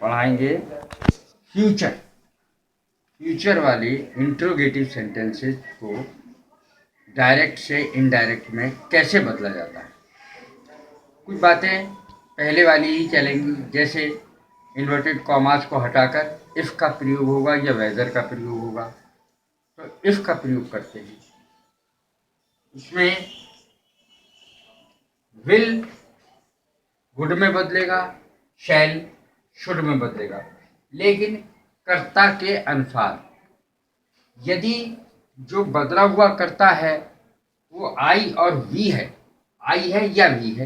पढ़ाएंगे future. Future वाले interrogative sentences को डायरेक्ट से इनडायरेक्ट में कैसे बदला जाता है। कुछ बातें पहले वाली ही चलेंगी, जैसे इन्वर्टेड कॉमास को हटाकर इफ़ का प्रयोग होगा या वेदर का प्रयोग होगा। तो इफ़ का प्रयोग करते हैं, उसमें विल वुड में बदलेगा, शैल शुड में बदलेगा, लेकिन कर्ता के अनुसार। यदि जो बदला हुआ कर्ता है वो आई और वी है, आई है या वी है,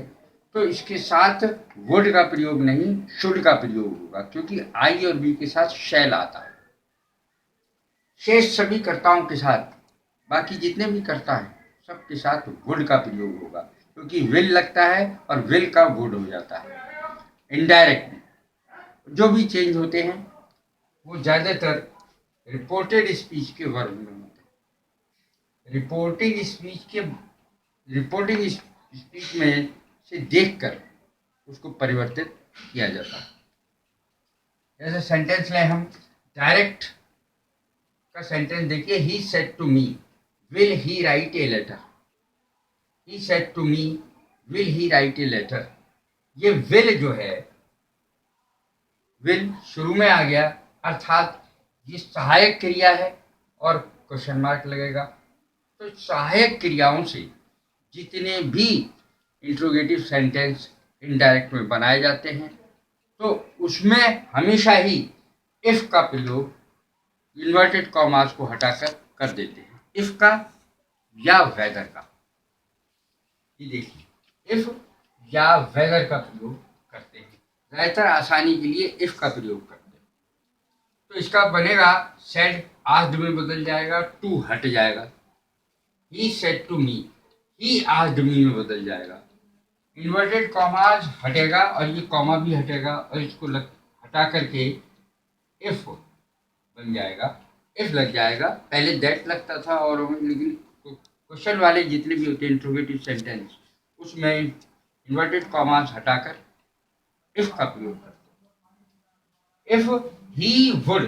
तो इसके साथ वुड का प्रयोग नहीं, शुड का प्रयोग होगा, क्योंकि आई और वी के साथ शैल आता है। शेष सभी कर्ताओं के साथ, बाकी जितने भी कर्ता हैं सबके साथ वुड का प्रयोग होगा, क्योंकि विल लगता है और विल का वुड हो जाता है। इनडायरेक्ट में जो भी चेंज होते हैं वो ज़्यादातर रिपोर्टेड स्पीच के वर्ग में होते हैं। रिपोर्टिंग स्पीच में से देखकर उसको परिवर्तित किया जाता है। जैसे सेंटेंस लें हम, डायरेक्ट का सेंटेंस देखिए, he said to me will he write a letter. He said to me will he write a letter. ये विल जो है, विल शुरू में आ गया, अर्थात ये सहायक क्रिया है और क्वेश्चन मार्क लगेगा। तो सहायक क्रियाओं से जितने भी इंट्रोगेटिव सेंटेंस इनडायरेक्ट में बनाए जाते हैं, तो उसमें हमेशा ही इफ का प्रयोग इन्वर्टेड कॉमास को हटाकर कर देते हैं, इफ का या वेदर का। ये देखिए, इफ या वेदर का प्रयोग करते हैं, ज़्यादातर आसानी के लिए इफ का प्रयोग करते हैं। तो इसका बनेगा सेड आस्क्ड में बदल जाएगा, टू हट जाएगा। He said to me, he asked me में बदल जाएगा। इन्वर्टेड कॉमाज हटेगा और ये कॉमा भी हटेगा और इसको हटा करके इफ बन जाएगा, इफ लग जाएगा। पहले दैट लगता था, और लेकिन क्वेश्चन वाले जितने भी होते हैं इंट्रोगेटिव सेंटेंस, उसमें इन्वर्टेड कॉमास हटाकर इफ का प्रयोग करते हैं। इफ ही वुड,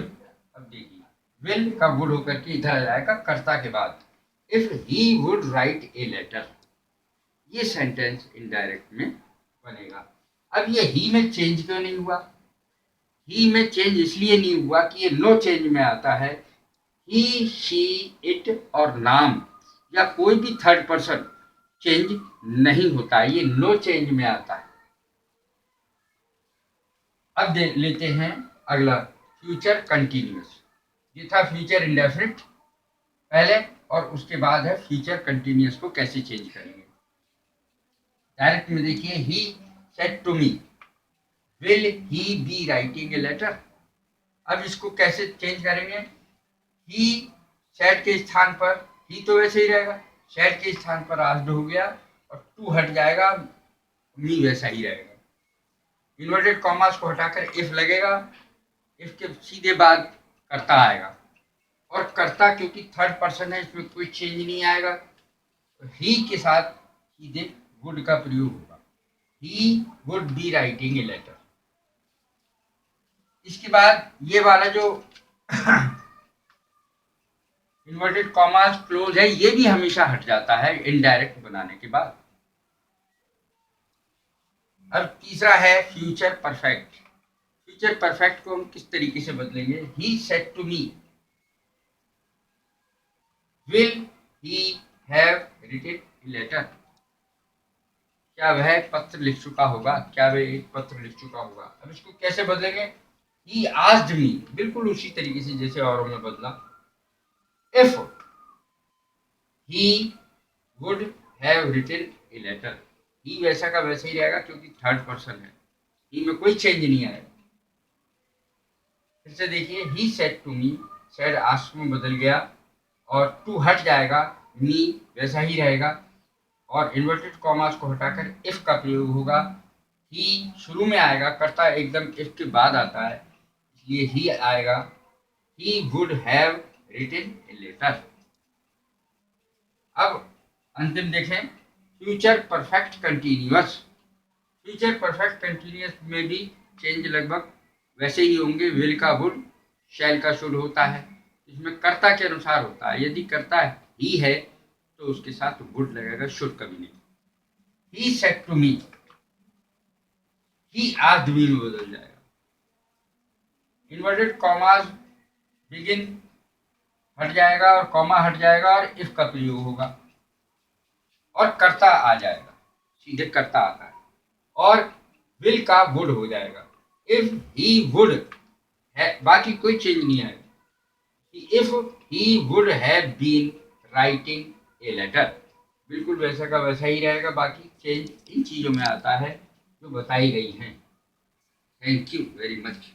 अब देखिए विल का वुड होकर के इधर आ जाएगा कर्ता के बाद। If he would write a letter, ये सेंटेंस इनडायरेक्ट में बनेगा। अब ये ही में चेंज क्यों नहीं हुआ? ही में चेंज इसलिए नहीं हुआ कि ये नो चेंज में आता है। ही, शी, इट और नाम या कोई भी थर्ड पर्सन चेंज नहीं होता, ये नो चेंज में आता है। अब देख लेते हैं अगला, फ्यूचर कंटिन्यूअस। ये था फ्यूचर इंडेफिनिट पहले, और उसके बाद है फ्यूचर कंटिन्यूअस को कैसे चेंज करेंगे। डायरेक्ट में देखिए, he said to me will he be writing a letter. अब इसको कैसे चेंज करेंगे? ही सेड के स्थान पर ही तो वैसे ही रहेगा, सेड के स्थान पर आस्क्ड हो गया और टू हट जाएगा, मी वैसा ही रहेगा। इन्वर्टेड कॉमास को हटाकर इफ लगेगा, इफ के सीधे बाद कर्ता आएगा, और कर्ता क्योंकि थर्ड पर्सन है इसमें कोई चेंज नहीं आएगा, तो ही के साथ सीधे वुड का प्रयोग होगा। He would be writing a letter. इसके बाद ये वाला जो इन्वर्टेड कॉमास क्लोज है, ये भी हमेशा हट जाता है इनडायरेक्ट बनाने के बाद। अब तीसरा है फ्यूचर परफेक्ट। फ्यूचर परफेक्ट को हम किस तरीके से बदलेंगे? He said to me will he have written a letter. क्या वह पत्र लिख चुका होगा? क्या वह एक पत्र लिख चुका होगा? अब इसको कैसे बदलेंगे? ही आस्क्ड मी, बिल्कुल उसी तरीके से जैसे औरों में बदला। If he would have written a letter, he वैसा का वैसा ही रहेगा क्योंकि थर्ड पर्सन है, ही में कोई चेंज नहीं आएगा। फिर से देखिए, he said to me, said asked में बदल गया और टू हट जाएगा, मी वैसा ही रहेगा, और इन्वर्टेड कॉमास को हटाकर इफ का प्रयोग होगा। ही शुरू में आएगा, कर्ता एकदम इफ के बाद आता है, इसलिए ही आएगा। He would have written a letter. अब अंतिम देखें, future perfect continuous. Future perfect continuous में भी चेंज लगभग वैसे ही होंगे। विल का वुड, शैल का शुड होता है, इसमें कर्ता के अनुसार होता है। यदि कर्ता ही है तो उसके साथ वुड लगेगा, शुड कभी नहीं। ही सेड टू मी, ही आदमी में बदल जाएगा। इन्वर्टेड कॉमास, बिगिन हट जाएगा और कॉमा हट जाएगा और इफ का प्रयोग होगा और कर्ता आ जाएगा, सीधे कर्ता आता है। और विल का वुड हो जाएगा। इफ ही वुड है, बाकी कोई चेंज नहीं आएगा। If he would have been writing a letter, बिल्कुल वैसा का वैसा ही रहेगा। बाकी चेंज इन चीजों में आता है जो बताई गई हैं। Thank you very much.